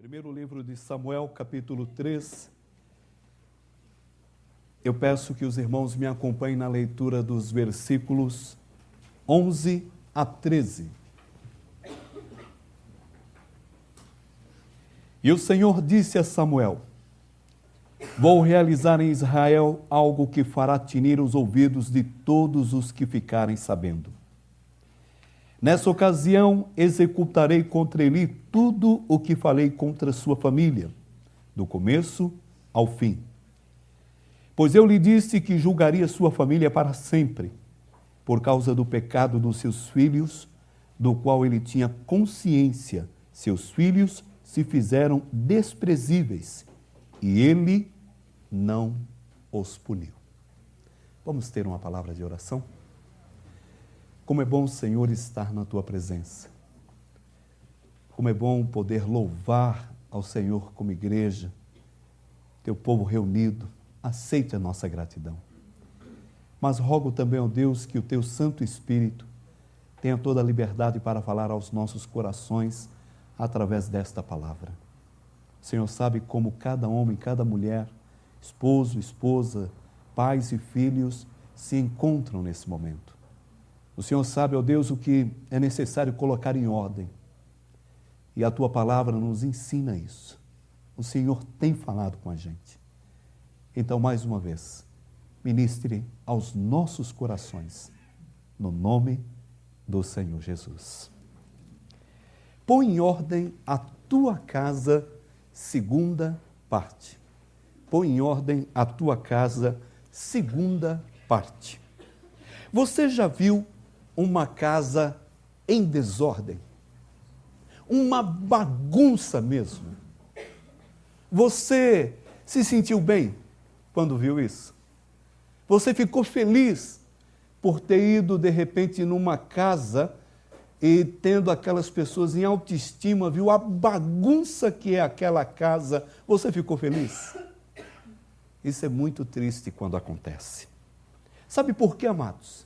Primeiro livro de Samuel, capítulo 3. Eu peço que os irmãos me acompanhem na leitura dos versículos 11 a 13. E o Senhor disse a Samuel: vou realizar em Israel algo que fará tinir os ouvidos de todos os que ficarem sabendo. Nessa ocasião, executarei contra ele tudo o que falei contra sua família, do começo ao fim. Pois eu lhe disse que julgaria sua família para sempre, por causa do pecado dos seus filhos, do qual ele tinha consciência. Seus filhos se fizeram desprezíveis, e ele não os puniu. Vamos ter uma palavra de oração? Como é bom, Senhor, estar na Tua presença. Como é bom poder louvar ao Senhor como igreja, Teu povo reunido. Aceite a nossa gratidão. Mas rogo também ao Deus que o Teu Santo Espírito tenha toda a liberdade para falar aos nossos corações através desta palavra. O Senhor sabe como cada homem, cada mulher, esposo, esposa, pais e filhos se encontram nesse momento. O Senhor sabe, ó Deus, o que é necessário colocar em ordem. E a Tua palavra nos ensina isso. O Senhor tem falado com a gente. Então, mais uma vez, ministre aos nossos corações, no nome do Senhor Jesus. Põe em ordem a tua casa, segunda parte. Põe em ordem a tua casa, segunda parte. Você já viu uma casa em desordem? Uma bagunça mesmo. Você se sentiu bem quando viu isso? Você ficou feliz por ter ido, de repente, numa casa e tendo aquelas pessoas em autoestima, viu a bagunça que é aquela casa, você ficou feliz? Isso é muito triste quando acontece. Sabe por quê, amados?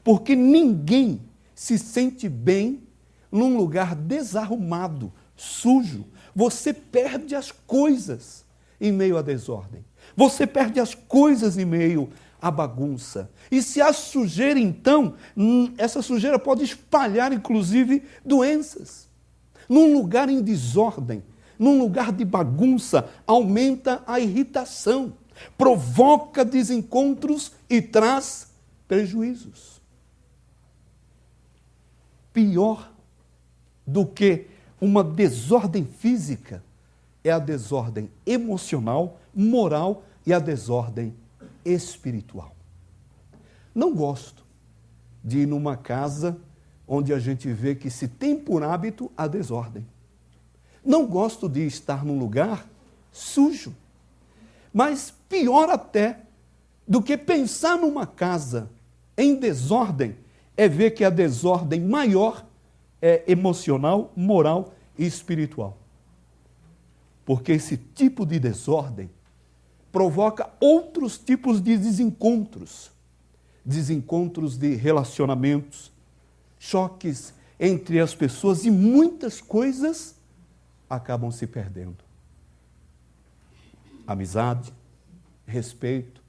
Porque ninguém se sente bem num lugar desarrumado, sujo. Você perde as coisas em meio à desordem. Você perde as coisas em meio à bagunça. E se há sujeira, então, essa sujeira pode espalhar, inclusive, doenças. Num lugar em desordem, num lugar de bagunça, aumenta a irritação, provoca desencontros e traz prejuízos. Pior do que uma desordem física é a desordem emocional, moral e a desordem espiritual. Não gosto de ir numa casa onde a gente vê que se tem por hábito a desordem. Não gosto de estar num lugar sujo. Mas pior até do que pensar numa casa em desordem é ver que a desordem maior é emocional, moral e espiritual. Porque esse tipo de desordem provoca outros tipos de desencontros. Desencontros de relacionamentos, choques entre as pessoas e muitas coisas acabam se perdendo. Amizade, respeito,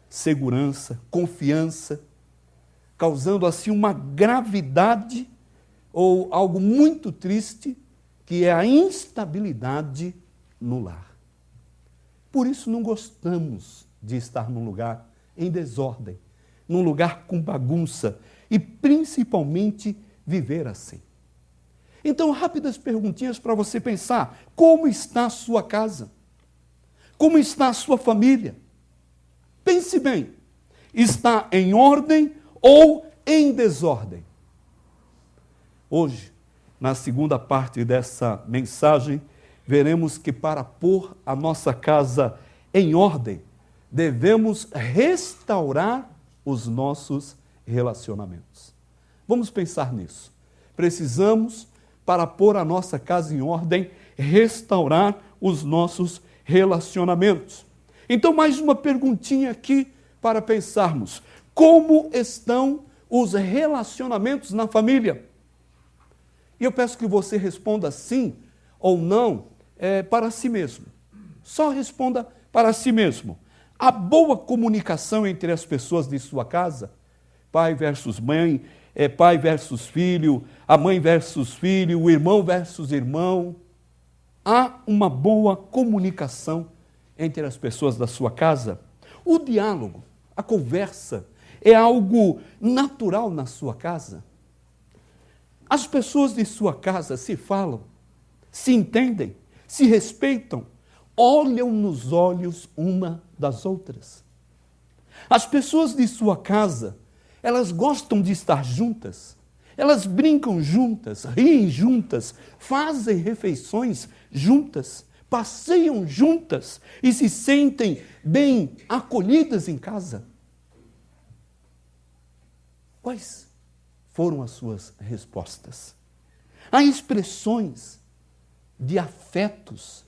segurança, confiança, causando assim uma gravidade ou algo muito triste, que é a instabilidade no lar. Por isso não gostamos de estar num lugar em desordem, num lugar com bagunça e principalmente viver assim. Então, rápidas perguntinhas para você pensar: como está a sua casa? Como está a sua família? Pense bem, está em ordem ou em desordem? Hoje, na segunda parte dessa mensagem, veremos que para pôr a nossa casa em ordem, devemos restaurar os nossos relacionamentos. Vamos pensar nisso. Precisamos, para pôr a nossa casa em ordem, restaurar os nossos relacionamentos. Então, mais uma perguntinha aqui para pensarmos. Como estão os relacionamentos na família? E eu peço que você responda sim ou não, para si mesmo. Só responda para si mesmo. A boa comunicação entre as pessoas de sua casa, pai versus mãe, pai versus filho, a mãe versus filho, o irmão versus irmão. Há uma boa comunicação entre as pessoas da sua casa. O diálogo, a conversa, é algo natural na sua casa. As pessoas de sua casa se falam, se entendem, se respeitam, olham nos olhos uma das outras. As pessoas de sua casa, elas gostam de estar juntas, elas brincam juntas, riem juntas, fazem refeições juntas, passeiam juntas e se sentem bem acolhidas em casa. Quais foram as suas respostas? Há expressões de afetos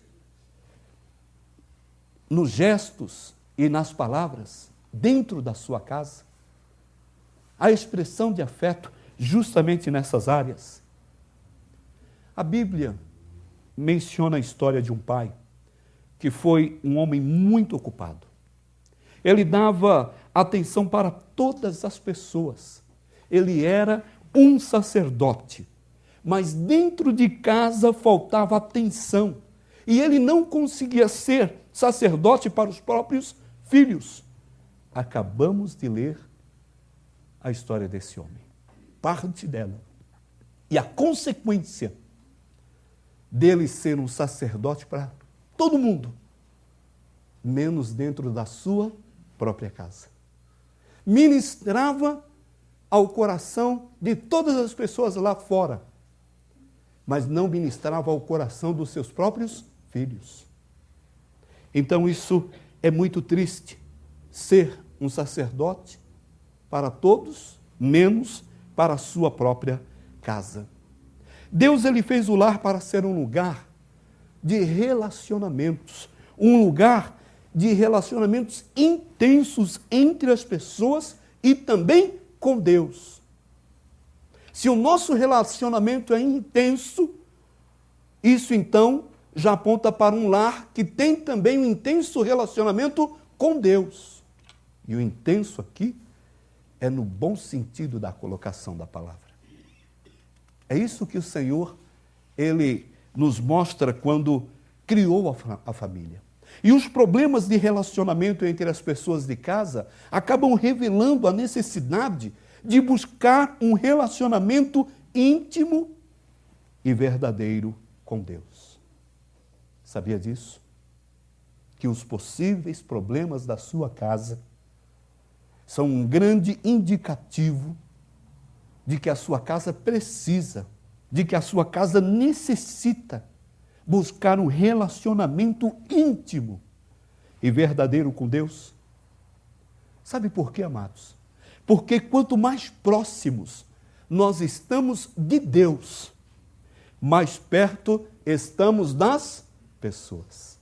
nos gestos e nas palavras dentro da sua casa. Há expressão de afeto justamente nessas áreas. A Bíblia menciona a história de um pai que foi um homem muito ocupado. Ele dava atenção para todas as pessoas. Ele era um sacerdote, mas dentro de casa faltava atenção. E ele não conseguia ser sacerdote para os próprios filhos. Acabamos de ler a história desse homem, parte dela. E a consequência dele ser um sacerdote para todo mundo, menos dentro da sua própria casa. Ministrava ao coração de todas as pessoas lá fora, mas não ministrava ao coração dos seus próprios filhos. Então isso é muito triste, ser um sacerdote para todos, menos para a sua própria casa. Deus ele fez o lar para ser um lugar de relacionamentos, um lugar de relacionamentos intensos entre as pessoas e também com Deus. Se o nosso relacionamento é intenso, isso então já aponta para um lar que tem também um intenso relacionamento com Deus. E o intenso aqui é no bom sentido da colocação da palavra. É isso que o Senhor, ele nos mostra quando criou a família. E os problemas de relacionamento entre as pessoas de casa acabam revelando a necessidade de buscar um relacionamento íntimo e verdadeiro com Deus. Sabia disso? Que os possíveis problemas da sua casa são um grande indicativo de que a sua casa precisa, de que a sua casa necessita buscar um relacionamento íntimo e verdadeiro com Deus. Sabe por quê, amados? Porque quanto mais próximos nós estamos de Deus, mais perto estamos das pessoas.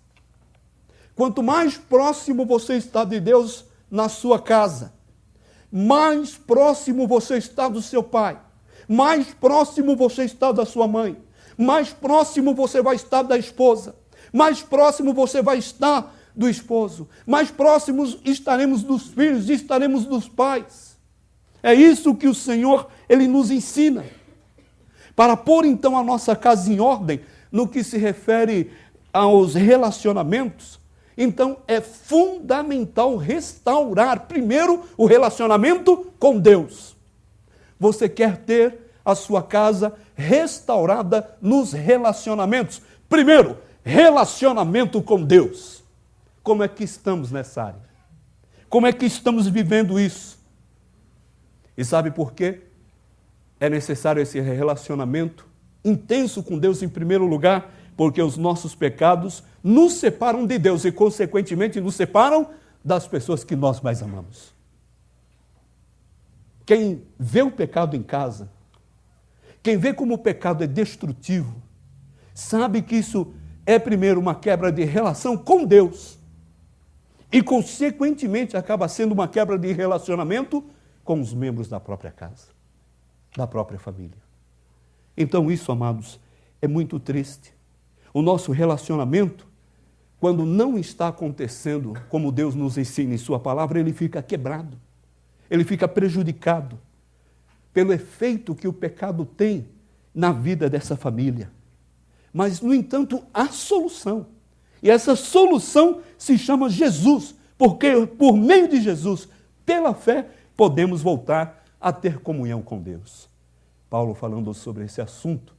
Quanto mais próximo você está de Deus na sua casa, mais próximo você está do seu pai, mais próximo você está da sua mãe, mais próximo você vai estar da esposa, mais próximo você vai estar do esposo, mais próximos estaremos dos filhos, estaremos dos pais. É isso que o Senhor, ele nos ensina. Para pôr então a nossa casa em ordem, no que se refere aos relacionamentos, então é fundamental restaurar primeiro o relacionamento com Deus. Você quer ter a sua casa restaurada nos relacionamentos. Primeiro, relacionamento com Deus. Como é que estamos nessa área? Como é que estamos vivendo isso? E sabe por quê? É necessário esse relacionamento intenso com Deus em primeiro lugar, porque os nossos pecados nos separam de Deus e, consequentemente, nos separam das pessoas que nós mais amamos. Quem vê o pecado em casa, quem vê como o pecado é destrutivo, sabe que isso é, primeiro, uma quebra de relação com Deus e, consequentemente, acaba sendo uma quebra de relacionamento com os membros da própria casa, da própria família. Então, isso, amados, é muito triste. o nosso relacionamento, quando não está acontecendo como Deus nos ensina em sua palavra, ele fica quebrado, ele fica prejudicado pelo efeito que o pecado tem na vida dessa família. Mas, no entanto, há solução. E essa solução se chama Jesus, porque por meio de Jesus, pela fé, podemos voltar a ter comunhão com Deus. Paulo, falando sobre esse assunto,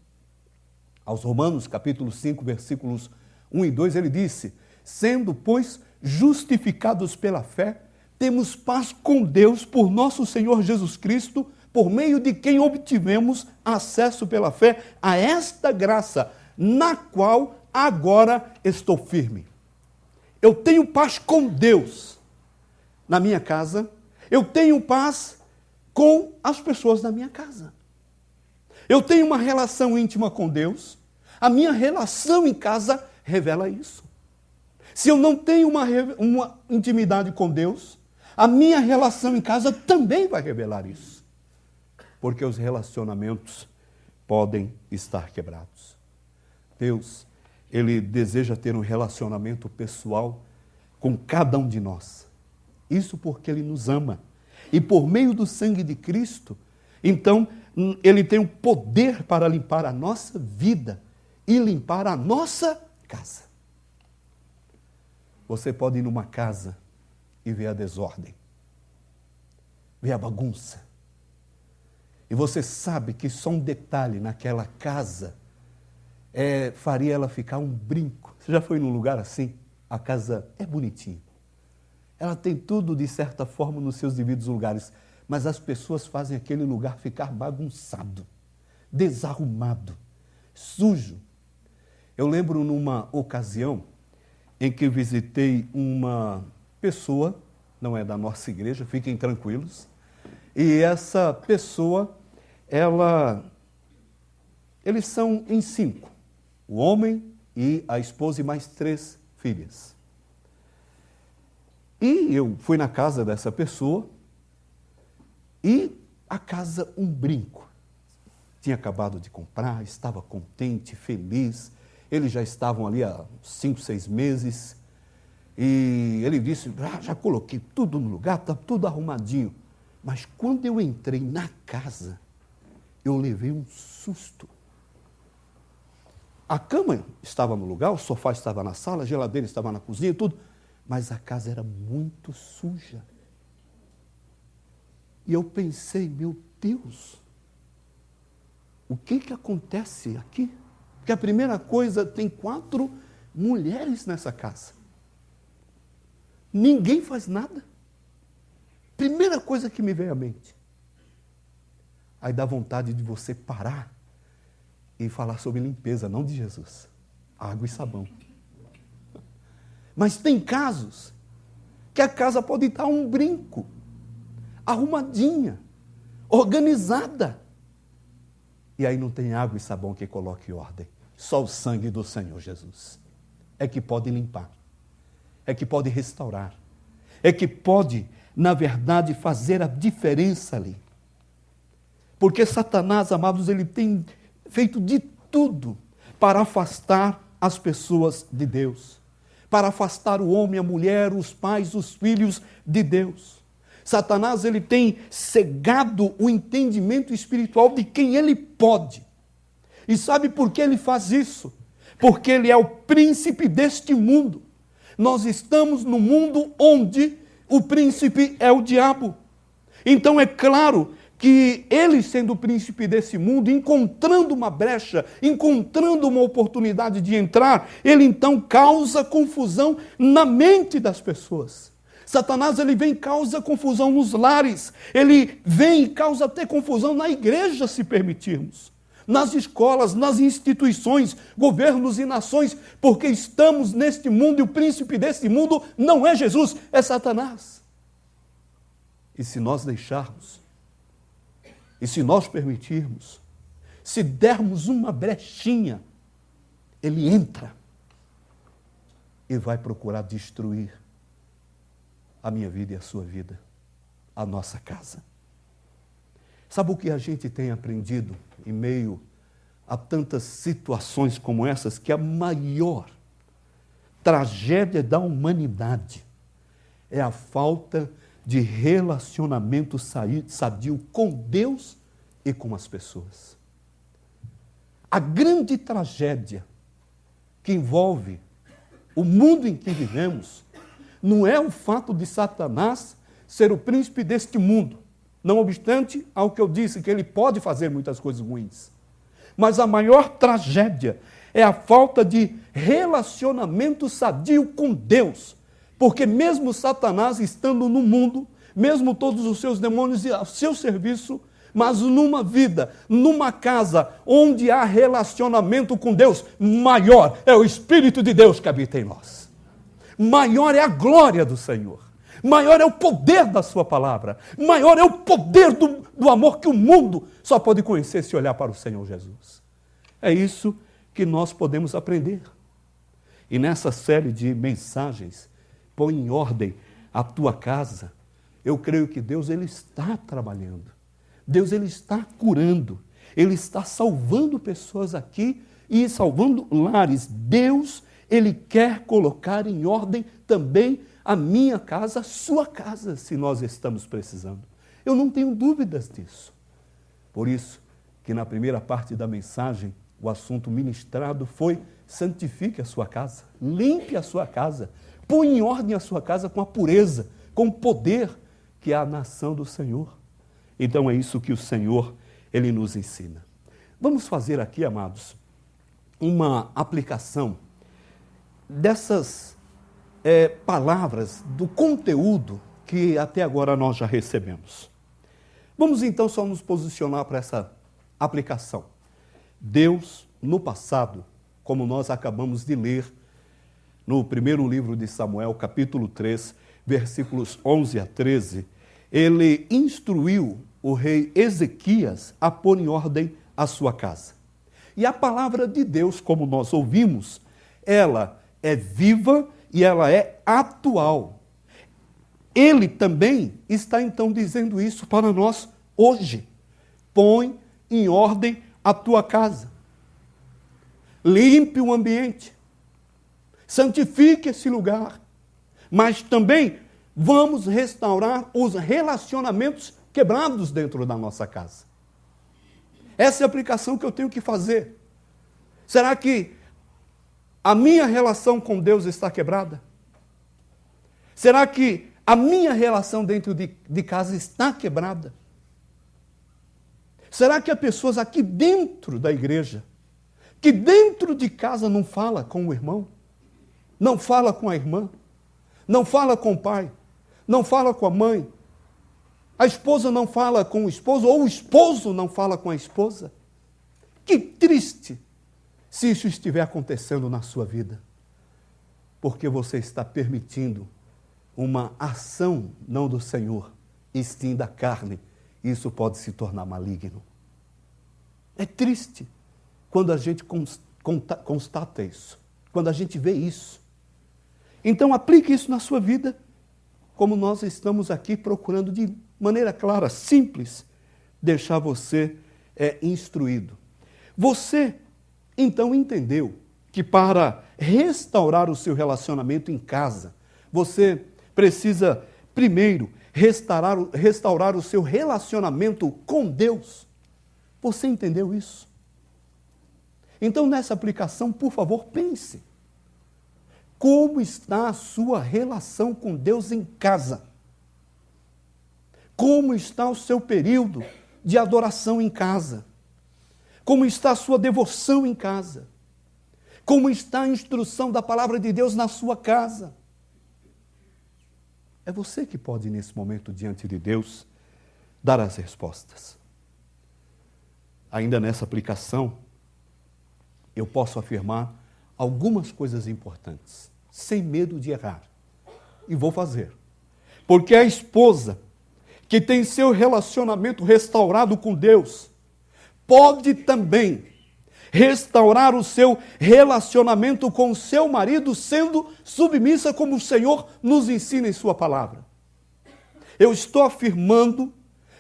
aos Romanos, capítulo 5, versículos 1 e 2, ele disse: sendo, pois, justificados pela fé, temos paz com Deus por nosso Senhor Jesus Cristo, por meio de quem obtivemos acesso pela fé a esta graça, na qual agora estou firme. Eu tenho paz com Deus na minha casa, eu tenho paz com as pessoas da minha casa. Eu tenho uma relação íntima com Deus, a minha relação em casa revela isso. Se eu não tenho uma intimidade com Deus, a minha relação em casa também vai revelar isso. Porque os relacionamentos podem estar quebrados. Deus, Ele deseja ter um relacionamento pessoal com cada um de nós. Isso porque Ele nos ama. E por meio do sangue de Cristo, então, Ele tem o poder para limpar a nossa vida e limpar a nossa casa. Você pode ir numa casa e ver a desordem, ver a bagunça. E você sabe que só um detalhe naquela casa faria ela ficar um brinco. Você já foi num lugar assim? A casa é bonitinha. Ela tem tudo, de certa forma, nos seus devidos lugares. Mas as pessoas fazem aquele lugar ficar bagunçado, desarrumado, sujo. Eu lembro numa ocasião em que visitei uma pessoa, não é da nossa igreja, fiquem tranquilos, e essa pessoa, eles são em 5, o homem e a esposa e mais 3 filhas. E eu fui na casa dessa pessoa, e a casa um brinco. Tinha acabado de comprar, estava contente, feliz. Eles já estavam ali há 5, 6 meses. E ele disse, já coloquei tudo no lugar, está tudo arrumadinho. Mas quando eu entrei na casa, eu levei um susto. A cama estava no lugar, o sofá estava na sala, a geladeira estava na cozinha, tudo. Mas a casa era muito suja. E eu pensei, meu Deus, o que acontece aqui? Porque a primeira coisa, tem 4 mulheres nessa casa. Ninguém faz nada. Primeira coisa que me veio à mente. Aí dá vontade de você parar e falar sobre limpeza, não de Jesus. Água e sabão. Mas tem casos que a casa pode estar um brinco, arrumadinha, organizada. E aí não tem água e sabão que coloque ordem. Só o sangue do Senhor Jesus é que pode limpar, é que pode restaurar, é que pode, na verdade, fazer a diferença ali. Porque Satanás, amados, ele tem feito de tudo para afastar as pessoas de Deus, para afastar o homem, a mulher, os pais, os filhos de Deus. Satanás, ele tem cegado o entendimento espiritual de quem ele pode. E sabe por que ele faz isso? Porque ele é o príncipe deste mundo. Nós estamos no mundo onde o príncipe é o diabo. Então é claro que ele, sendo o príncipe desse mundo, encontrando uma brecha, encontrando uma oportunidade de entrar, ele então causa confusão na mente das pessoas. Satanás, ele vem e causa confusão nos lares, ele vem e causa até confusão na igreja, se permitirmos, nas escolas, nas instituições, governos e nações, porque estamos neste mundo e o príncipe deste mundo não é Jesus, é Satanás. E se nós deixarmos, e se nós permitirmos, se dermos uma brechinha, ele entra e vai procurar destruir a minha vida e a sua vida, a nossa casa. Sabe o que a gente tem aprendido em meio há tantas situações como essas que a maior tragédia da humanidade é a falta de relacionamento sadio com Deus e com as pessoas. A grande tragédia que envolve o mundo em que vivemos não é o fato de Satanás ser o príncipe deste mundo, não obstante ao que eu disse, que ele pode fazer muitas coisas ruins. Mas a maior tragédia é a falta de relacionamento sadio com Deus. Porque mesmo Satanás estando no mundo, mesmo todos os seus demônios a seu serviço, mas numa vida, numa casa onde há relacionamento com Deus, maior é o Espírito de Deus que habita em nós. Maior é a glória do Senhor. Maior é o poder da sua palavra. Maior é o poder do amor que o mundo só pode conhecer se olhar para o Senhor Jesus. É isso que nós podemos aprender. E nessa série de mensagens, põe em ordem a tua casa. Eu creio que Deus ele está trabalhando. Deus ele está curando. Ele está salvando pessoas aqui e salvando lares. Deus ele quer colocar em ordem também a minha casa, a sua casa, se nós estamos precisando. Eu não tenho dúvidas disso. Por isso que na primeira parte da mensagem, o assunto ministrado foi: santifique a sua casa, limpe a sua casa, põe em ordem a sua casa com a pureza, com o poder que é a nação do Senhor. Então é isso que o Senhor, ele nos ensina. Vamos fazer aqui, amados, uma aplicação dessas palavras, do conteúdo que até agora nós já recebemos. Vamos então só nos posicionar para essa aplicação. Deus, no passado, como nós acabamos de ler no primeiro livro de Samuel, capítulo 3, versículos 11 a 13, ele instruiu o rei Ezequias a pôr em ordem a sua casa. E a palavra de Deus, como nós ouvimos, ela é viva e ela é atual. Ele também está então dizendo isso para nós hoje. Põe em ordem a tua casa. Limpe o ambiente. Santifique esse lugar. Mas também vamos restaurar os relacionamentos quebrados dentro da nossa casa. Essa é a aplicação que eu tenho que fazer. Será que a minha relação com Deus está quebrada? Será que a minha relação dentro de casa está quebrada? Será que há pessoas aqui dentro da igreja, que dentro de casa não fala com o irmão, não fala com a irmã, não fala com o pai, não fala com a mãe, a esposa não fala com o esposo, ou o esposo não fala com a esposa? Que triste se isso estiver acontecendo na sua vida, porque você está permitindo uma ação não do Senhor, e sim da carne. Isso pode se tornar maligno. É triste quando a gente constata isso, quando a gente vê isso. Então aplique isso na sua vida, como nós estamos aqui procurando de maneira clara, simples, deixar você instruído. Você então entendeu que para restaurar o seu relacionamento em casa, você precisa primeiro restaurar o seu relacionamento com Deus. Você entendeu isso? Então, nessa aplicação, por favor, pense. Como está a sua relação com Deus em casa? Como está o seu período de adoração em casa? Como está a sua devoção em casa? Como está a instrução da palavra de Deus na sua casa? É você que pode, nesse momento, diante de Deus, dar as respostas. Ainda nessa aplicação, eu posso afirmar algumas coisas importantes, sem medo de errar. E vou fazer. Porque a esposa que tem seu relacionamento restaurado com Deus, pode também restaurar o seu relacionamento com o seu marido, sendo submissa como o Senhor nos ensina em sua palavra. Eu estou afirmando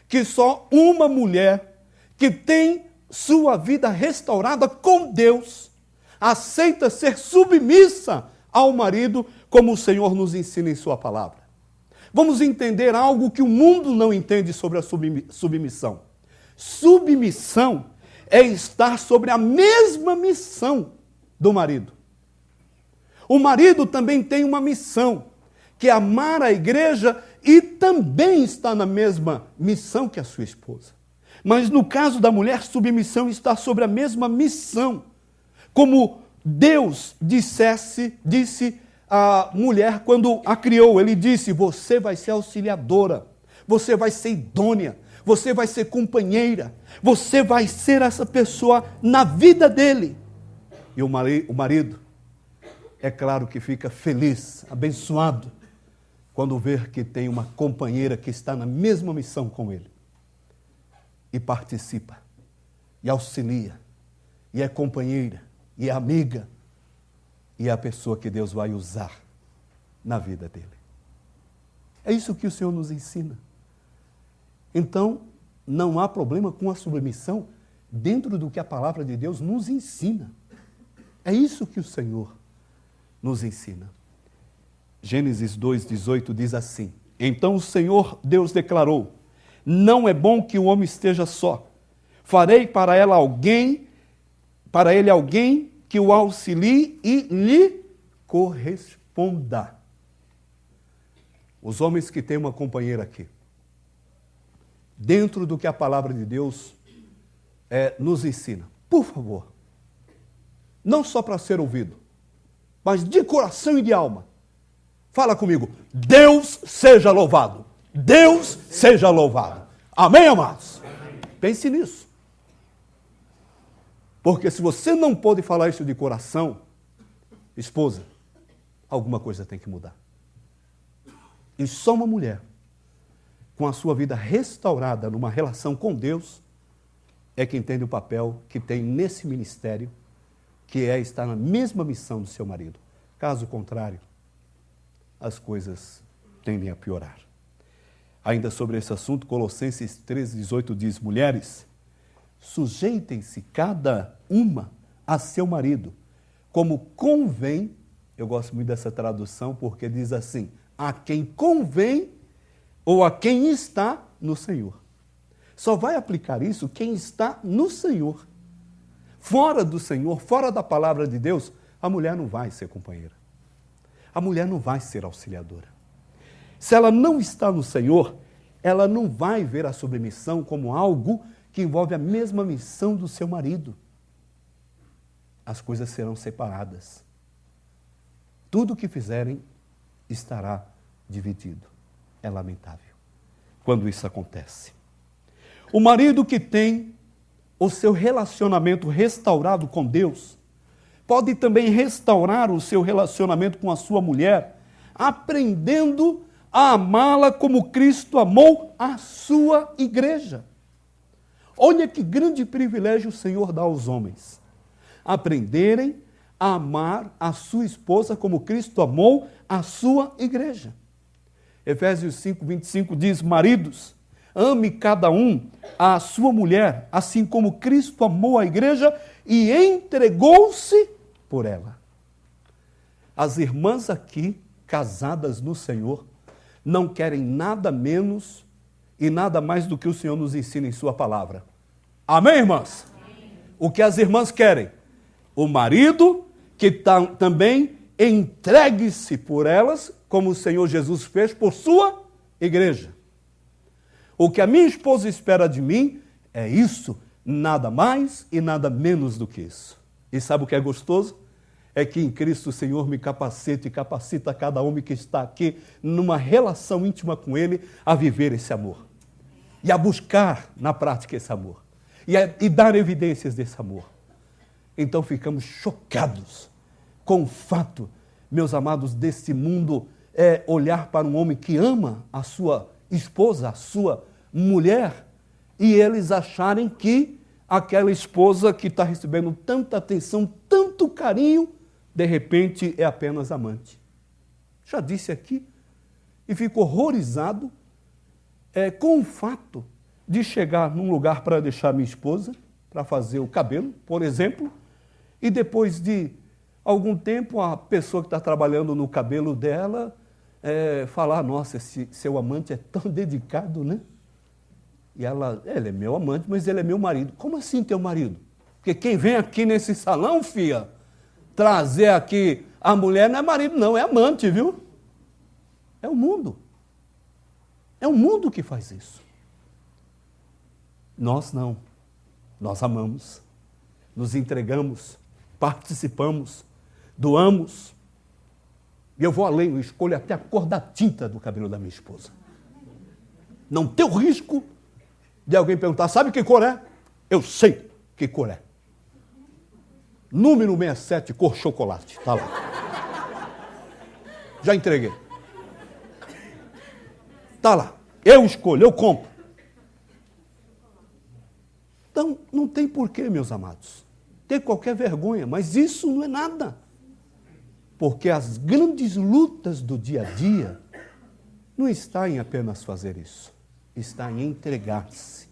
que só uma mulher que tem sua vida restaurada com Deus, aceita ser submissa ao marido, como o Senhor nos ensina em sua palavra. Vamos entender algo que o mundo não entende sobre a submissão. Submissão é estar sobre a mesma missão do marido. O marido também tem uma missão, que é amar a igreja e também está na mesma missão que a sua esposa. Mas no caso da mulher, submissão está sobre a mesma missão. Como Deus disse à mulher quando a criou, ele disse: você vai ser auxiliadora, você vai ser idônea, você vai ser companheira, você vai ser essa pessoa na vida dele. E o marido, é claro que fica feliz, abençoado, quando vê que tem uma companheira que está na mesma missão com ele. E participa, e auxilia, e é companheira, e é amiga, e é a pessoa que Deus vai usar na vida dele. É isso que o Senhor nos ensina. Então, não há problema com a submissão dentro do que a palavra de Deus nos ensina. É isso que o Senhor nos ensina. Gênesis 2:18 diz assim: então o Senhor Deus declarou: não é bom que o homem esteja só. Farei para ele alguém que o auxilie e lhe corresponda. Os homens que têm uma companheira aqui, dentro do que a palavra de Deus nos ensina, por favor, não só para ser ouvido, mas de coração e de alma, fala comigo: Deus seja louvado. Deus seja louvado. Amém, amados? Amém. Pense nisso. Porque se você não pode falar isso de coração, esposa, alguma coisa tem que mudar. E só uma mulher, com a sua vida restaurada numa relação com Deus, é que entende o papel que tem nesse ministério, que é estar na mesma missão do seu marido. Caso contrário, as coisas tendem a piorar. Ainda sobre esse assunto, Colossenses 3:18 diz: mulheres, sujeitem-se cada uma a seu marido, como convém. Eu gosto muito dessa tradução porque diz assim: a quem convém ou a quem está no Senhor. Só vai aplicar isso quem está no Senhor. Fora do Senhor, fora da palavra de Deus, a mulher não vai ser companheira. A mulher não vai ser auxiliadora. Se ela não está no Senhor, ela não vai ver a submissão como algo que envolve a mesma missão do seu marido. As coisas serão separadas. Tudo o que fizerem estará dividido. É lamentável quando isso acontece. O marido que tem o seu relacionamento restaurado com Deus pode também restaurar o seu relacionamento com a sua mulher, aprendendo a amá-la como Cristo amou a sua igreja. Olha que grande privilégio o Senhor dá aos homens. Aprenderem a amar a sua esposa como Cristo amou a sua igreja. Efésios 5:25 diz: maridos, ame cada um a sua mulher, assim como Cristo amou a igreja e entregou-se por ela. As irmãs aqui, casadas no Senhor, não querem nada menos e nada mais do que o Senhor nos ensina em sua palavra. Amém, irmãs? Amém. O que as irmãs querem? O marido que também entregue-se por elas, como o Senhor Jesus fez por sua igreja. O que a minha esposa espera de mim é isso, nada mais e nada menos do que isso. E sabe o que é gostoso? É que em Cristo o Senhor me capacita e capacita cada homem que está aqui numa relação íntima com Ele a viver esse amor. E a buscar na prática esse amor. E dar evidências desse amor. Então ficamos chocados com o fato, meus amados, desse mundo olhar para um homem que ama a sua esposa, a sua mulher, e eles acharem que aquela esposa que está recebendo tanta atenção, tanto carinho, de repente é apenas amante. Já disse aqui, e fico horrorizado com o fato de chegar num lugar para deixar minha esposa, para fazer o cabelo, por exemplo, e depois de algum tempo a pessoa que está trabalhando no cabelo dela falar, nossa, esse seu amante é tão dedicado, né? E ele é meu amante, mas ele é meu marido. Como assim teu marido? Porque quem vem aqui nesse salão, filha, trazer aqui a mulher não é marido não, é amante, viu? É o mundo. É o mundo que faz isso. Nós não. Nós amamos, nos entregamos, participamos, doamos. E eu vou além, eu escolho até a cor da tinta do cabelo da minha esposa. Não tem o risco de alguém perguntar, sabe que cor é? Eu sei que cor é. Número 67, cor chocolate, está lá. Já entreguei. Está lá. Eu escolho, eu compro. Então, não tem porquê, meus amados, ter qualquer vergonha, mas isso não é nada. Porque as grandes lutas do dia a dia não está em apenas fazer isso, está em entregar-se,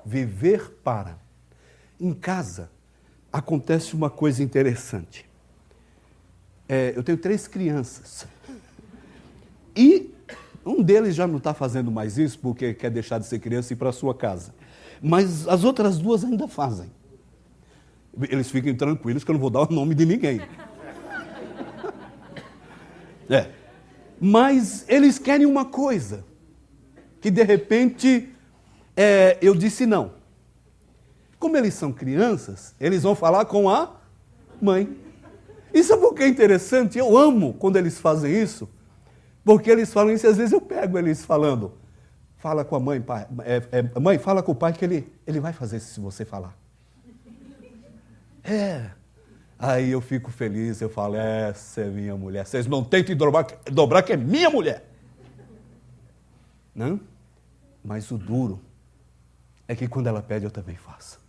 viver para. Em casa, acontece uma coisa interessante. Eu tenho 3 crianças. E um deles já não está fazendo mais isso, porque quer deixar de ser criança e ir para a sua casa. Mas as outras 2 ainda fazem. Eles fiquem tranquilos que eu não vou dar o nome de ninguém. Mas eles querem uma coisa, que de repente eu disse não. Como eles são crianças, eles vão falar com a mãe. E sabe o que é interessante? Eu amo quando eles fazem isso, porque eles falam isso e às vezes eu pego eles falando, fala com a mãe, pai, mãe, fala com o pai que ele vai fazer isso se você falar. Aí eu fico feliz, eu falo, essa é minha mulher. Vocês não tentem dobrar que é minha mulher. Não? Mas o duro é que quando ela pede, eu também faço.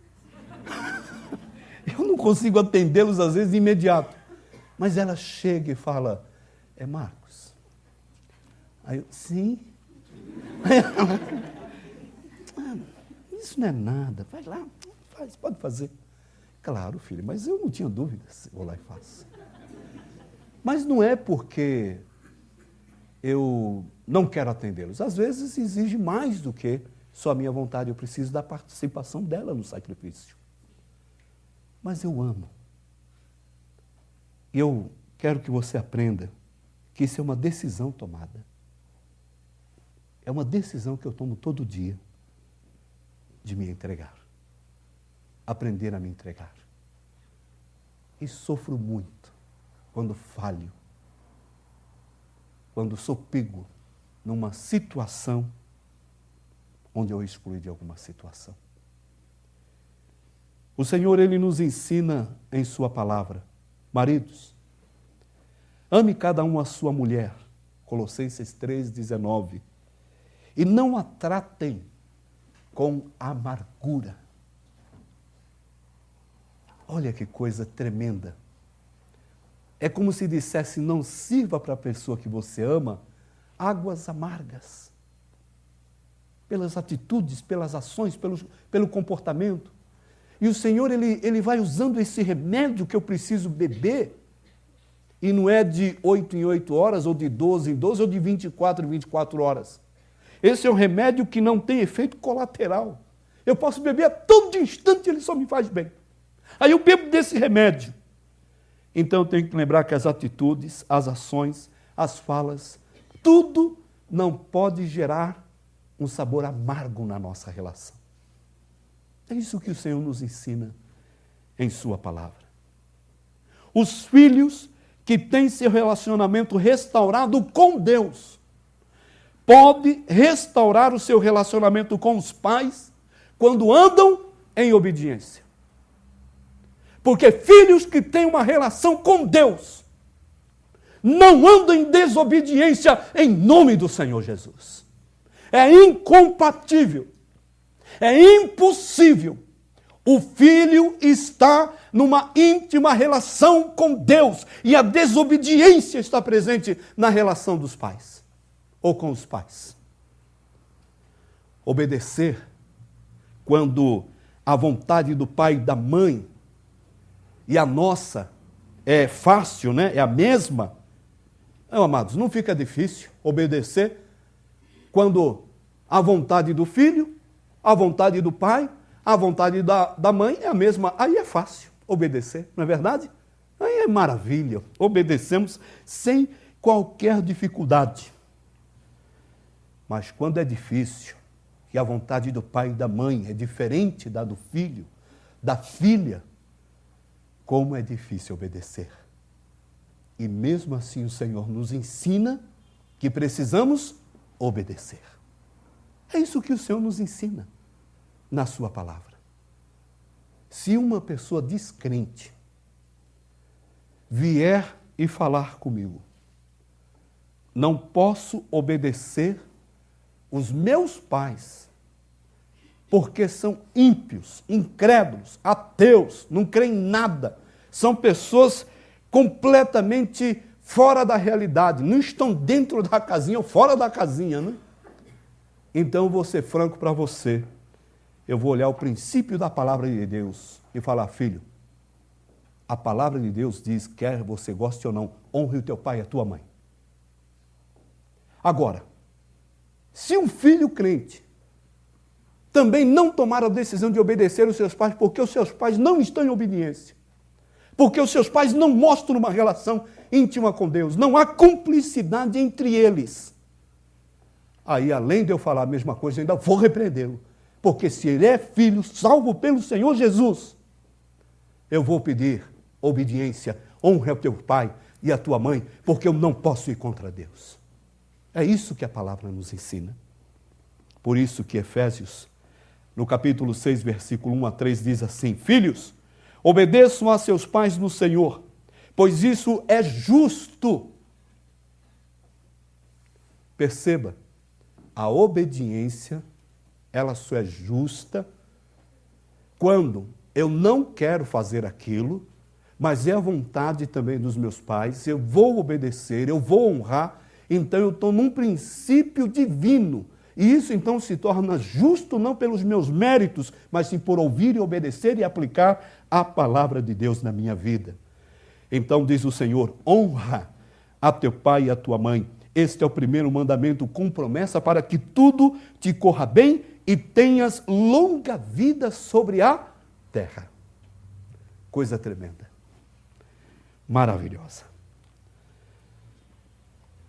Eu não consigo atendê-los, às vezes, de imediato. Mas ela chega e fala, Marcos. Aí eu, sim. Aí ela, isso não é nada, vai lá, faz, pode fazer. Claro, filho, mas eu não tinha dúvidas, vou lá e faço. Mas não é porque eu não quero atendê-los. Às vezes exige mais do que só a minha vontade, eu preciso da participação dela no sacrifício. Mas eu amo. E eu quero que você aprenda que isso é uma decisão tomada. É uma decisão que eu tomo todo dia de me entregar. Aprender a me entregar. E sofro muito quando falho, quando sou pego numa situação onde eu excluí de alguma situação. O Senhor, Ele nos ensina em Sua palavra, maridos, ame cada um a sua mulher, Colossenses 3,19, e não a tratem com amargura. Olha que coisa tremenda. É como se dissesse, não sirva para a pessoa que você ama águas amargas. Pelas atitudes, pelas ações, pelo comportamento. E o Senhor, Ele vai usando esse remédio que eu preciso beber, e não é de 8 em 8 horas, ou de 12 em 12, ou de 24 em 24 horas. Esse é um remédio que não tem efeito colateral. Eu posso beber a todo instante, ele só me faz bem. Aí eu bebo desse remédio. Então eu tenho que lembrar que as atitudes, as ações, as falas, tudo não pode gerar um sabor amargo na nossa relação. É isso que o Senhor nos ensina em Sua palavra. Os filhos que têm seu relacionamento restaurado com Deus, podem restaurar o seu relacionamento com os pais quando andam em obediência. Porque filhos que têm uma relação com Deus não andam em desobediência em nome do Senhor Jesus. É incompatível. É impossível. O filho está numa íntima relação com Deus e a desobediência está presente na relação dos pais ou com os pais. Obedecer quando a vontade do pai e da mãe e a nossa é fácil, né? É a mesma. Não, amados, não fica difícil obedecer quando a vontade do filho, a vontade do pai, a vontade da mãe é a mesma. Aí é fácil obedecer, não é verdade? Aí é maravilha. Obedecemos sem qualquer dificuldade. Mas quando é difícil, que a vontade do pai e da mãe é diferente da do filho, da filha, como é difícil obedecer. E mesmo assim o Senhor nos ensina que precisamos obedecer. É isso que o Senhor nos ensina na sua palavra. Se uma pessoa descrente vier e falar comigo, não posso obedecer os meus pais, porque são ímpios, incrédulos, ateus, não creem em nada, são pessoas completamente fora da realidade, não estão dentro da casinha ou fora da casinha, né? Então, eu vou ser franco para você. Eu vou olhar o princípio da palavra de Deus e falar, filho, a palavra de Deus diz, quer você goste ou não, honre o teu pai e a tua mãe. Agora, se um filho crente também não tomar a decisão de obedecer os seus pais, porque os seus pais não estão em obediência, porque os seus pais não mostram uma relação íntima com Deus, não há cumplicidade entre eles, aí, além de eu falar a mesma coisa, eu ainda vou repreendê-lo. Porque se ele é filho, salvo pelo Senhor Jesus, eu vou pedir obediência, honra ao teu pai e à tua mãe, porque eu não posso ir contra Deus. É isso que a palavra nos ensina. Por isso que Efésios, no capítulo 6, versículo 1 a 3, diz assim, filhos, obedeçam a seus pais no Senhor, pois isso é justo. Perceba, a obediência, ela só é justa quando eu não quero fazer aquilo, mas é a vontade também dos meus pais, eu vou obedecer, eu vou honrar, então eu estou num princípio divino. E isso então se torna justo não pelos meus méritos, mas sim por ouvir e obedecer e aplicar a palavra de Deus na minha vida. Então diz o Senhor, honra a teu pai e a tua mãe. Este é o primeiro mandamento com promessa para que tudo te corra bem e tenhas longa vida sobre a terra. Coisa tremenda. Maravilhosa.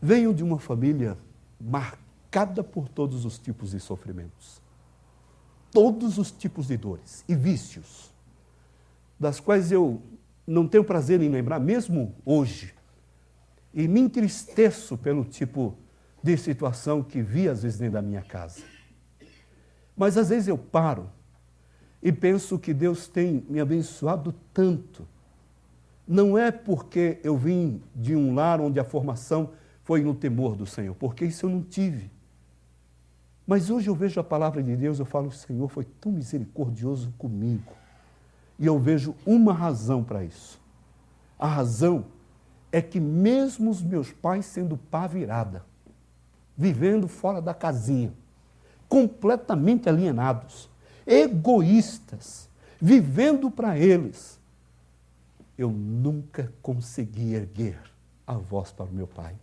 Venho de uma família marcada por todos os tipos de sofrimentos. Todos os tipos de dores e vícios, das quais eu não tenho prazer em lembrar, mesmo hoje. E me entristeço pelo tipo de situação que vi às vezes dentro da minha casa. Mas às vezes eu paro e penso que Deus tem me abençoado tanto. Não é porque eu vim de um lar onde a formação foi no temor do Senhor, porque isso eu não tive. Mas hoje eu vejo a palavra de Deus, eu falo, o Senhor foi tão misericordioso comigo. E eu vejo uma razão para isso. A razão é que mesmo os meus pais sendo pá virada, vivendo fora da casinha, completamente alienados, egoístas, vivendo para eles, eu nunca consegui erguer a voz para o meu pai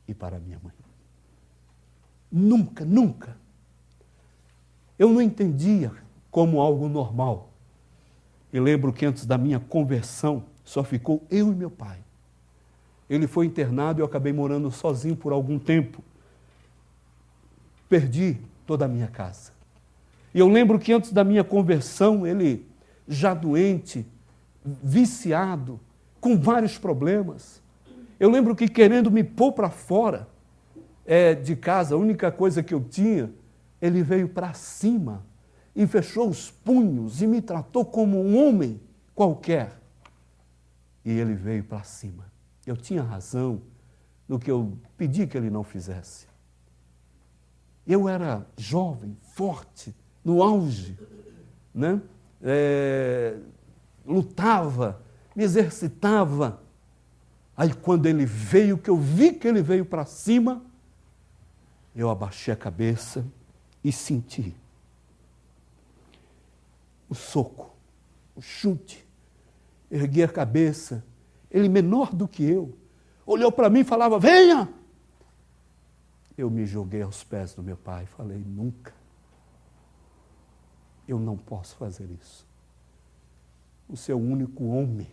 e para a minha mãe. Nunca, nunca. Eu não entendia como algo normal. E lembro que antes da minha conversão, só ficou eu e meu pai. Ele foi internado e eu acabei morando sozinho por algum tempo. Perdi toda a minha casa. E eu lembro que antes da minha conversão, ele já doente, viciado, com vários problemas. Eu lembro que querendo me pôr para fora de casa, a única coisa que eu tinha, ele veio para cima e fechou os punhos e me tratou como um homem qualquer. E ele veio para cima. Eu tinha razão no que eu pedi que ele não fizesse. Eu era jovem, forte, no auge, né? Lutava, me exercitava. Aí quando ele veio, que eu vi que ele veio para cima, eu abaixei a cabeça e senti. o soco, o chute. Ergui a cabeça. Ele menor do que eu. Olhou para mim e falava, venha! Eu me joguei aos pés do meu pai e falei, nunca. Eu não posso fazer isso. O seu único homem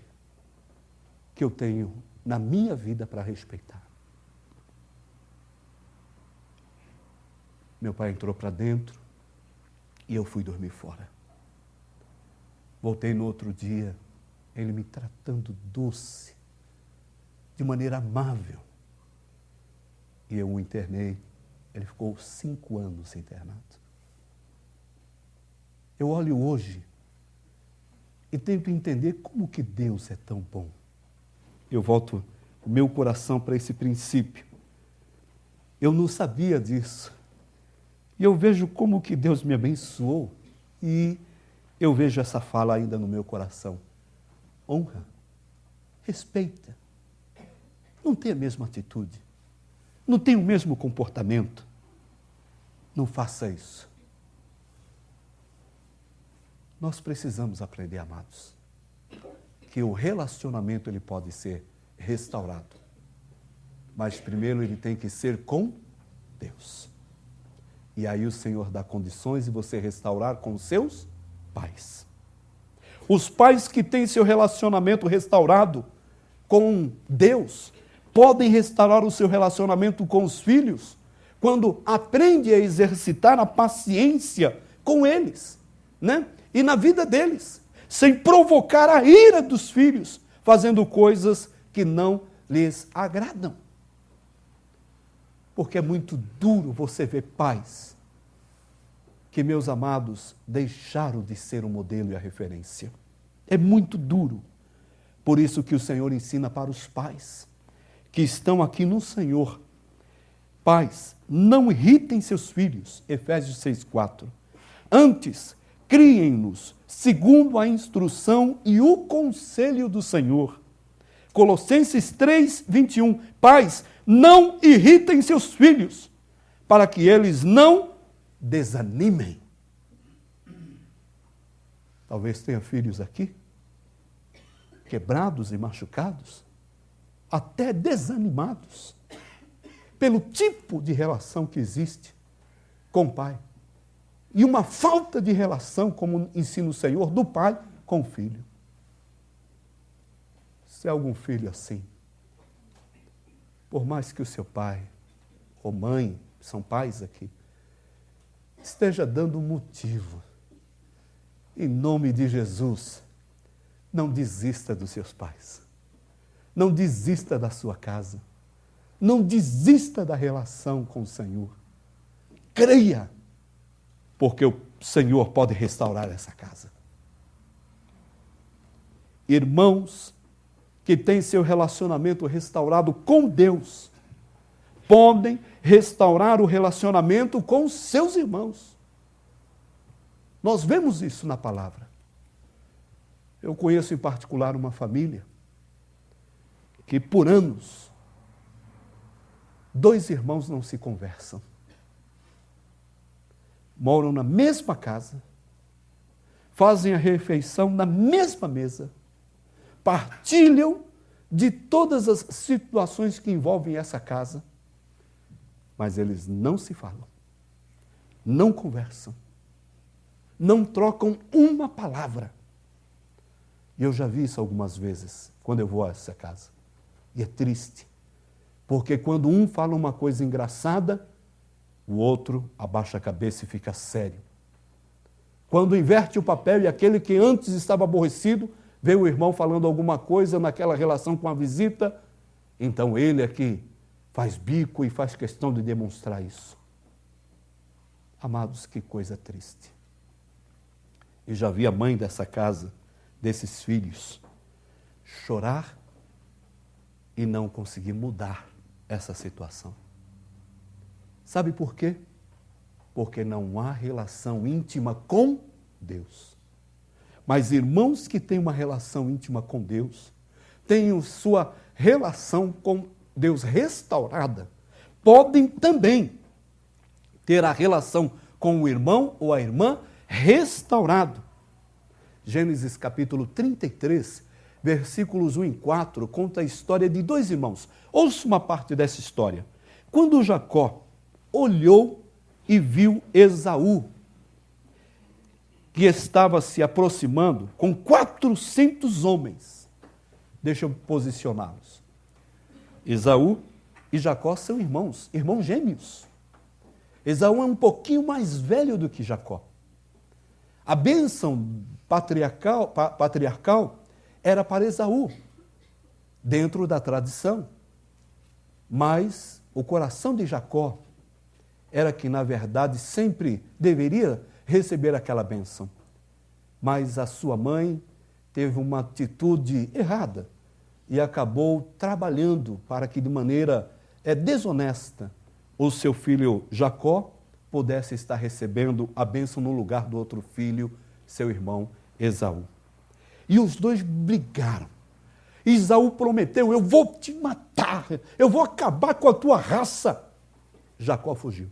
que eu tenho na minha vida para respeitar. Meu pai entrou para dentro e eu fui dormir fora. Voltei no outro dia, ele me tratando doce, de maneira amável. E eu o internei. Ele ficou 5 anos internado. Eu olho hoje e tento entender como que Deus é tão bom. Eu volto o meu coração para esse princípio. Eu não sabia disso. E eu vejo como que Deus me abençoou. E eu vejo essa fala ainda no meu coração. Honra, respeita. Não tem a mesma atitude. Não tem o mesmo comportamento. Não faça isso. Nós precisamos aprender, amados, que o relacionamento ele pode ser restaurado. Mas primeiro ele tem que ser com Deus. E aí o Senhor dá condições de você restaurar com os seus pais. Os pais que têm seu relacionamento restaurado com Deus podem restaurar o seu relacionamento com os filhos quando aprende a exercitar a paciência com eles, né? E na vida deles, sem provocar a ira dos filhos, fazendo coisas que não lhes agradam. Porque é muito duro você ver pais que, meus amados, deixaram de ser o modelo e a referência. É muito duro. Por isso que o Senhor ensina para os pais que estão aqui no Senhor. Pais, não irritem seus filhos, Efésios 6,4. Antes, criem-nos segundo a instrução e o conselho do Senhor. Colossenses 3:21. Pais, não irritem seus filhos, para que eles não desanimem. Talvez tenha filhos aqui, quebrados e machucados, até desanimados, pelo tipo de relação que existe com o pai. E uma falta de relação, como ensina o Senhor, do pai com o filho. Se há algum filho assim, por mais que o seu pai ou mãe, são pais aqui, esteja dando um motivo, em nome de Jesus, não desista dos seus pais. Não desista da sua casa. Não desista da relação com o Senhor. Creia, porque o Senhor pode restaurar essa casa. Irmãos que têm seu relacionamento restaurado com Deus, podem restaurar o relacionamento com os seus irmãos. Nós vemos isso na palavra. Eu conheço em particular uma família que por anos 2 irmãos não se conversam. Moram na mesma casa, fazem a refeição na mesma mesa, partilham de todas as situações que envolvem essa casa, mas eles não se falam, não conversam, não trocam uma palavra. E eu já vi isso algumas vezes, quando eu vou a essa casa. E é triste, porque quando um fala uma coisa engraçada, o outro abaixa a cabeça e fica sério. Quando inverte o papel e aquele que antes estava aborrecido, vê o irmão falando alguma coisa naquela relação com a visita, então ele é que faz bico e faz questão de demonstrar isso. Amados, que coisa triste. E já vi a mãe dessa casa, desses filhos, chorar e não conseguir mudar essa situação. Sabe por quê? Porque não há relação íntima com Deus. Mas irmãos que têm uma relação íntima com Deus, têm sua relação com Deus restaurada, podem também ter a relação com o irmão ou a irmã restaurado. Gênesis capítulo 33, versículos 1 e 4, conta a história de dois irmãos. Ouça uma parte dessa história. Quando Jacó olhou e viu Esaú, que estava se aproximando com 400 homens. Deixa eu posicioná-los. Esaú e Jacó são irmãos gêmeos. Esaú é um pouquinho mais velho do que Jacó. A bênção patriarcal era para Esaú, dentro da tradição. Mas o coração de Jacó era que, na verdade, sempre deveria receber aquela bênção. Mas a sua mãe teve uma atitude errada e acabou trabalhando para que, de maneira desonesta, o seu filho Jacó pudesse estar recebendo a bênção no lugar do outro filho, seu irmão Esaú. E os dois brigaram. Esaú prometeu: eu vou te matar, eu vou acabar com a tua raça. Jacó fugiu.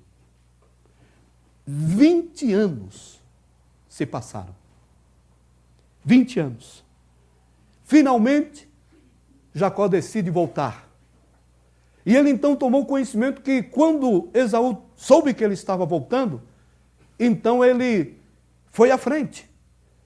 20 anos se passaram. 20 anos. Finalmente, Jacó decide voltar. E ele então tomou conhecimento que quando Esaú soube que ele estava voltando, então ele foi à frente.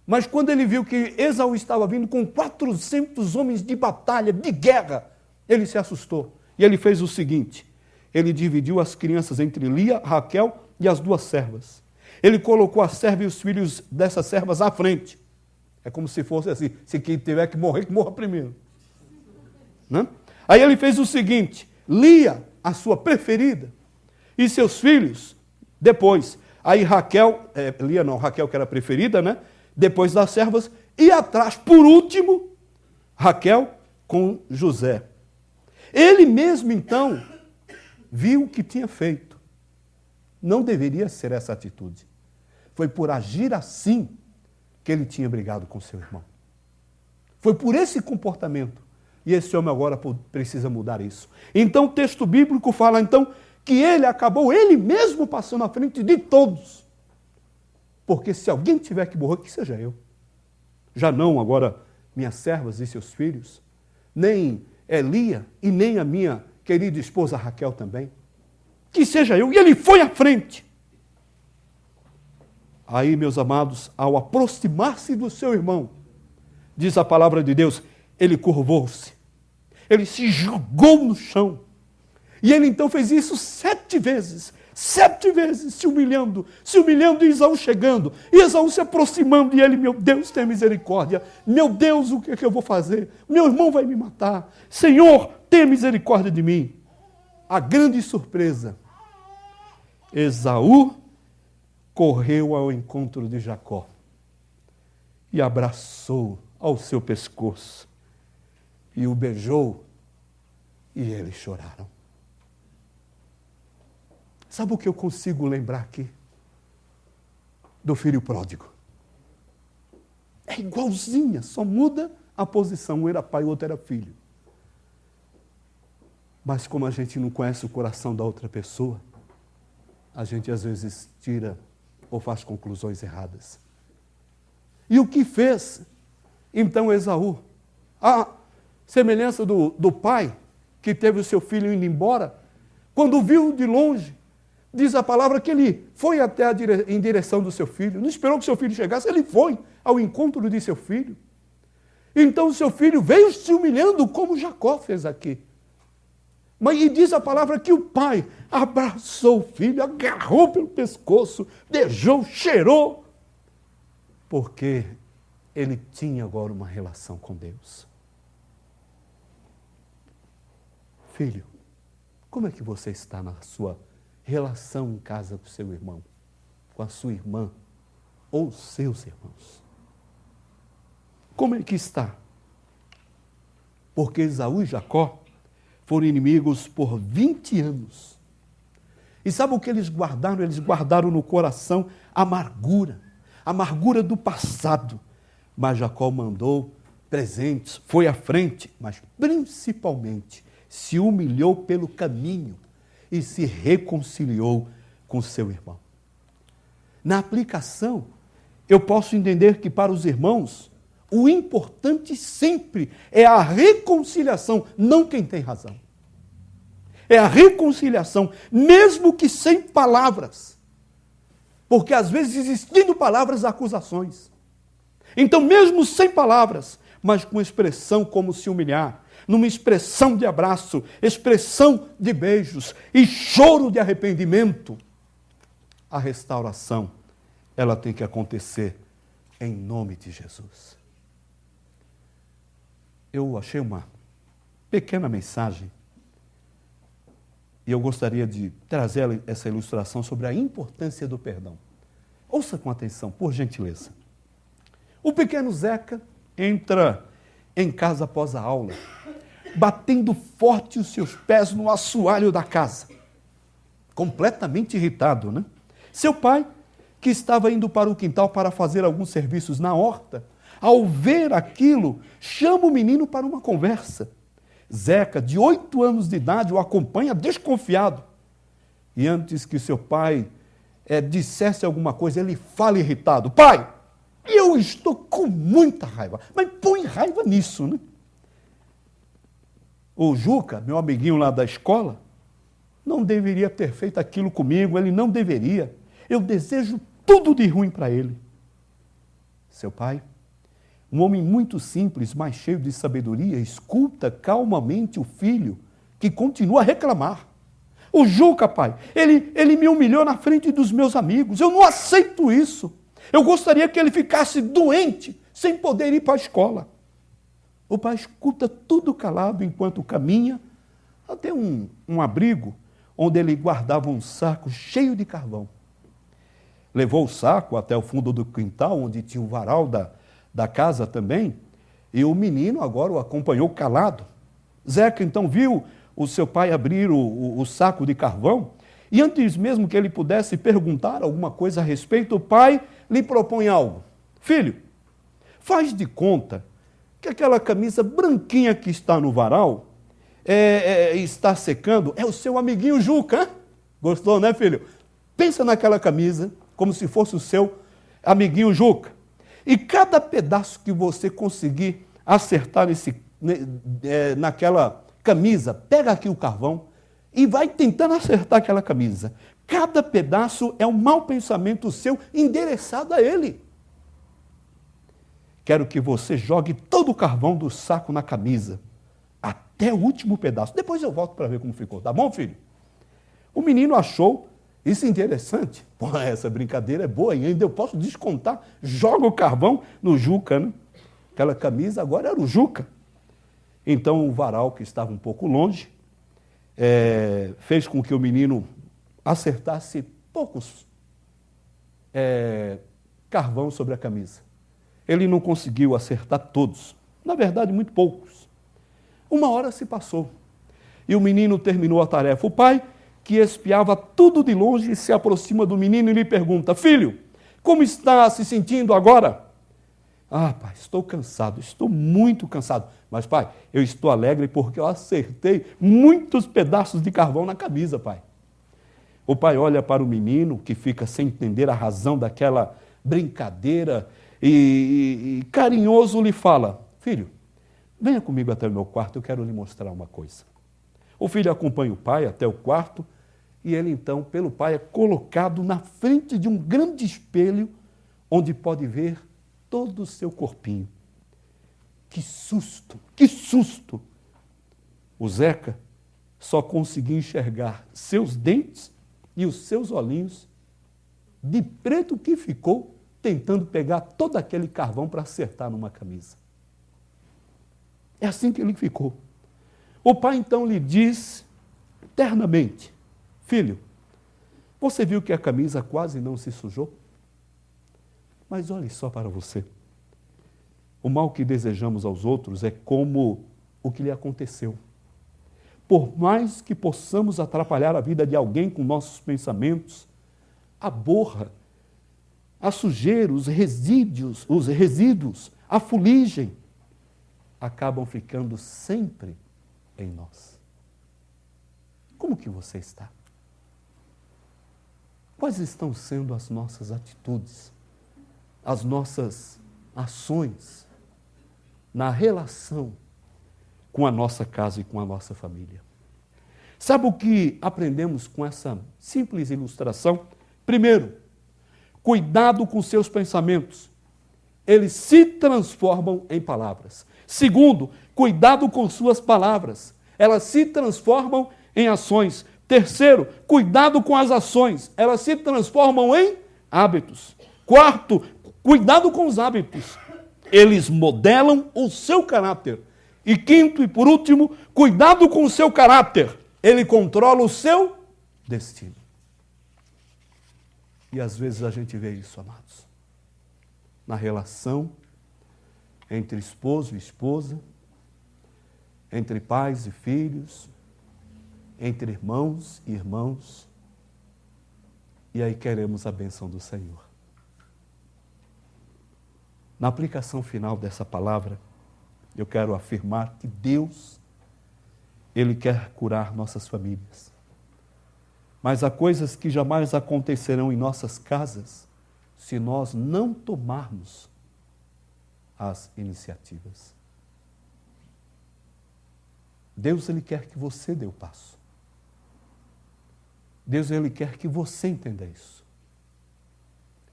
Mas quando ele viu que Esaú estava vindo com 400 homens de batalha, de guerra, ele se assustou. E ele fez o seguinte: ele dividiu as crianças entre Lia, Raquel e as duas servas. Ele colocou a serva e os filhos dessas servas à frente. É como se fosse assim: se quem tiver que morra primeiro. Né? Aí ele fez o seguinte: Lia, a sua preferida, e seus filhos depois. Aí Raquel, Raquel que era a preferida, né? Depois das servas, e atrás, por último, Raquel com José. Ele mesmo, então, viu o que tinha feito. Não deveria ser essa atitude. Foi por agir assim que ele tinha brigado com seu irmão. Foi por esse comportamento. E esse homem agora precisa mudar isso. Então o texto bíblico fala então que ele acabou, ele mesmo passando à frente de todos. Porque se alguém tiver que morrer, que seja eu. Já não agora minhas servas e seus filhos, nem Lia e nem a minha querida esposa Raquel também. Que seja eu. E ele foi à frente. Aí, meus amados, ao aproximar-se do seu irmão, diz a palavra de Deus, ele curvou-se. Ele se jogou no chão. E ele então fez isso 7 vezes. 7 vezes se humilhando, e Esaú chegando, e Esaú se aproximando, e ele: meu Deus, tenha misericórdia, meu Deus, o que é que eu vou fazer? Meu irmão vai me matar, Senhor, tenha misericórdia de mim. A grande surpresa, Esaú correu ao encontro de Jacó, e abraçou ao seu pescoço, e o beijou, e eles choraram. Sabe o que eu consigo lembrar aqui? Do filho pródigo. É igualzinha, só muda a posição. Um era pai, o outro era filho. Mas como a gente não conhece o coração da outra pessoa, a gente às vezes tira ou faz conclusões erradas. E o que fez, então, Esaú? A semelhança do pai, que teve o seu filho indo embora, quando viu de longe, diz a palavra que ele foi até em direção do seu filho. Não esperou que seu filho chegasse, ele foi ao encontro de seu filho. Então o seu filho veio se humilhando, como Jacó fez aqui. Mas e diz a palavra que o pai abraçou o filho, agarrou pelo pescoço, beijou, cheirou, porque ele tinha agora uma relação com Deus. Filho, como é que você está na sua relação em casa com seu irmão, com a sua irmã ou seus irmãos? Como é que está? Porque Esaú e Jacó foram inimigos por 20 anos. E sabe o que eles guardaram? Eles guardaram no coração amargura do passado. Mas Jacó mandou presentes, foi à frente, mas principalmente se humilhou pelo caminho e se reconciliou com seu irmão. Na aplicação, eu posso entender que para os irmãos, o importante sempre é a reconciliação, não quem tem razão. É a reconciliação, mesmo que sem palavras. Porque às vezes existindo palavras, acusações. Então, mesmo sem palavras, mas com expressão como se humilhar, numa expressão de abraço, expressão de beijos e choro de arrependimento, a restauração, ela tem que acontecer em nome de Jesus. Eu achei uma pequena mensagem e eu gostaria de trazer essa ilustração sobre a importância do perdão. Ouça com atenção, por gentileza. O pequeno Zeca entra em casa após a aula, batendo forte os seus pés no assoalho da casa. Completamente irritado, né? Seu pai, que estava indo para o quintal para fazer alguns serviços na horta, ao ver aquilo, chama o menino para uma conversa. Zeca, de 8 anos de idade, o acompanha desconfiado. E antes que seu pai dissesse alguma coisa, ele fala irritado: pai, eu estou com muita raiva. Mas põe raiva nisso, né? O Juca, meu amiguinho lá da escola, não deveria ter feito aquilo comigo, ele não deveria. Eu desejo tudo de ruim para ele. Seu pai, um homem muito simples, mas cheio de sabedoria, escuta calmamente o filho, que continua a reclamar. O Juca, pai, ele me humilhou na frente dos meus amigos. Eu não aceito isso. Eu gostaria que ele ficasse doente, sem poder ir para a escola. O pai escuta tudo calado enquanto caminha até um abrigo, onde ele guardava um saco cheio de carvão. Levou o saco até o fundo do quintal, onde tinha o varal da casa também, e o menino agora o acompanhou calado. Zeca então viu o seu pai abrir o saco de carvão, e antes mesmo que ele pudesse perguntar alguma coisa a respeito, o pai lhe propõe algo. Filho, faz de conta que aquela camisa branquinha que está no varal está secando, é o seu amiguinho Juca. Hein? Gostou, né, filho? Pensa naquela camisa como se fosse o seu amiguinho Juca. E cada pedaço que você conseguir acertar naquela camisa, pega aqui o carvão e vai tentando acertar aquela camisa. Cada pedaço é um mau pensamento seu endereçado a ele. Quero que você jogue todo o carvão do saco na camisa, até o último pedaço. Depois eu volto para ver como ficou, tá bom, filho? O menino achou isso interessante. Pô, essa brincadeira é boa e ainda eu posso descontar. Joga o carvão no Juca, né? Aquela camisa agora era o Juca. Então o varal, que estava um pouco longe, fez com que o menino acertasse poucos carvão sobre a camisa. Ele não conseguiu acertar todos. Na verdade, muito poucos. 1 hora se passou. E o menino terminou a tarefa. O pai, que espiava tudo de longe, se aproxima do menino e lhe pergunta: filho, como está se sentindo agora? Ah, pai, estou cansado, estou muito cansado. Mas, pai, eu estou alegre porque eu acertei muitos pedaços de carvão na camisa, pai. O pai olha para o menino, que fica sem entender a razão daquela brincadeira, e carinhoso lhe fala: filho, venha comigo até o meu quarto, eu quero lhe mostrar uma coisa. O filho acompanha o pai até o quarto, e ele então, pelo pai, é colocado na frente de um grande espelho, onde pode ver todo o seu corpinho. Que susto, que susto! O Zeca só conseguia enxergar seus dentes e os seus olhinhos, de preto que ficou, tentando pegar todo aquele carvão para acertar numa camisa. É assim que ele ficou. O pai então lhe diz ternamente: filho, você viu que a camisa quase não se sujou? Mas olhe só para você. O mal que desejamos aos outros é como o que lhe aconteceu. Por mais que possamos atrapalhar a vida de alguém com nossos pensamentos, a borra, a sujeira, os resíduos, a fuligem, acabam ficando sempre em nós. Como que você está? Quais estão sendo as nossas atitudes, as nossas ações na relação com a nossa casa e com a nossa família. Sabe o que aprendemos com essa simples ilustração? Primeiro, cuidado com seus pensamentos. Eles se transformam em palavras. Segundo, cuidado com suas palavras. Elas se transformam em ações. Terceiro, cuidado com as ações. Elas se transformam em hábitos. Quarto, cuidado com os hábitos. Eles modelam o seu caráter. E quinto e por último, cuidado com o seu caráter. Ele controla o seu destino. E às vezes a gente vê isso, amados, na relação entre esposo e esposa, entre pais e filhos, entre irmãos e irmãos. E aí queremos a bênção do Senhor. Na aplicação final dessa palavra, eu quero afirmar que Deus, Ele quer curar nossas famílias. Mas há coisas que jamais acontecerão em nossas casas se nós não tomarmos as iniciativas. Deus, Ele quer que você dê o passo. Deus, Ele quer que você entenda isso.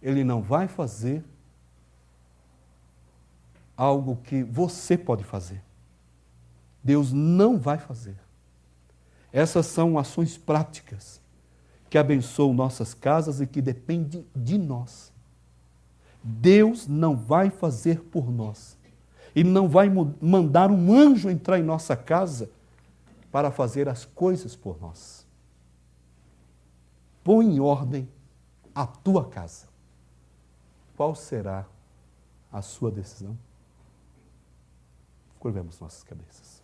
Ele não vai fazer algo que você pode fazer. Deus não vai fazer. Essas são ações práticas que abençoam nossas casas e que dependem de nós. Deus não vai fazer por nós. E não vai mandar um anjo entrar em nossa casa para fazer as coisas por nós. Põe em ordem a tua casa. Qual será a sua decisão? Curvemos nossas cabeças.